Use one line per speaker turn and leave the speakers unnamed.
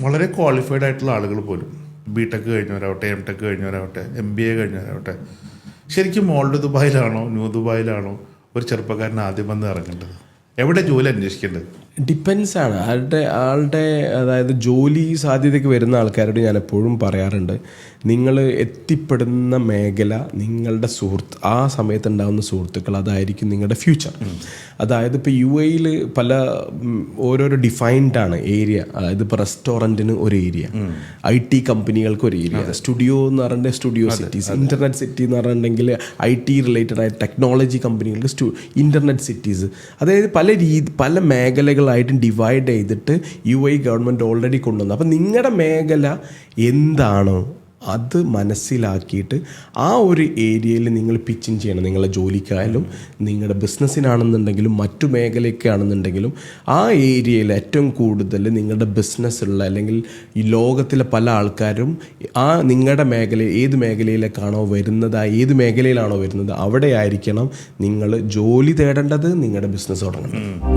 വളരെ ക്വാളിഫൈഡ് ആയിട്ടുള്ള ആളുകൾ പോലും ബിടെക് കഴിഞ്ഞവരാവട്ടെ എംടെക് കഴിഞ്ഞവരാവട്ടെ MBA കഴിഞ്ഞവരാവട്ടെ ശരിക്കും ഓൾഡ് ദുബായിലാണോ ന്യൂ ദുബായിലാണോ ഒരു ചെറുപ്പക്കാരൻ ആദ്യം വന്ന് ഇറങ്ങേണ്ടത്? എവിടെ ജോലി അന്വേഷിക്കേണ്ടത്?
ഡിപ്പെൻസ് ആണ് ആളുടെ അതായത് ജോലി സാധ്യതയ്ക്ക് വരുന്ന ആൾക്കാരോട് ഞാൻ എപ്പോഴും പറയാറുണ്ട്, നിങ്ങൾ എത്തിപ്പെടുന്ന മേഖല, നിങ്ങളുടെ ആ സമയത്ത് ഉണ്ടാകുന്ന സുഹൃത്തുക്കൾ, അതായിരിക്കും നിങ്ങളുടെ ഫ്യൂച്ചർ. അതായത് ഇപ്പോൾ UAE പല ഓരോരോ ഡിഫൈൻഡ് ആണ് ഏരിയ. അതായത് ഇപ്പോൾ റെസ്റ്റോറൻറ്റിന് ഒരു ഏരിയ, IT കമ്പനികൾക്ക് ഒരു ഏരിയ, സ്റ്റുഡിയോ എന്ന് പറഞ്ഞിട്ടുണ്ടെങ്കിൽ സ്റ്റുഡിയോ സിറ്റീസ്, ഇൻ്റർനെറ്റ് സിറ്റി എന്ന് പറഞ്ഞിട്ടുണ്ടെങ്കിൽ IT റിലേറ്റഡ് ആയ ടെക്നോളജി കമ്പനികൾക്ക് ഇൻ്റർനെറ്റ് സിറ്റീസ്. അതായത് പല മേഖലകളായിട്ടും ഡിവൈഡ് ചെയ്തിട്ട് UAE ഗവൺമെൻറ് ഓൾറെഡി കൊണ്ടുവന്നു. അപ്പം നിങ്ങളുടെ മേഖല എന്താണോ അത് മനസ്സിലാക്കിയിട്ട് ആ ഒരു ഏരിയയിൽ നിങ്ങൾ പിച്ചിങ് ചെയ്യണം. നിങ്ങളുടെ ജോലിക്കായാലും നിങ്ങളുടെ ബിസിനസ്സിനാണെന്നുണ്ടെങ്കിലും മറ്റു മേഖലയൊക്കെ ആണെന്നുണ്ടെങ്കിലും ആ ഏരിയയിൽ ഏറ്റവും കൂടുതൽ നിങ്ങളുടെ ബിസിനസ്സുള്ള അല്ലെങ്കിൽ ഈ ലോകത്തിലെ പല ആൾക്കാരും ആ നിങ്ങളുടെ മേഖല ഏത് മേഖലയിലേക്കാണോ വരുന്നത്, ആ ഏത് മേഖലയിലാണോ വരുന്നത് അവിടെ ആയിരിക്കണം നിങ്ങൾ ജോലി തേടേണ്ടത്, നിങ്ങളുടെ ബിസിനസ് തുടങ്ങേണ്ടത്.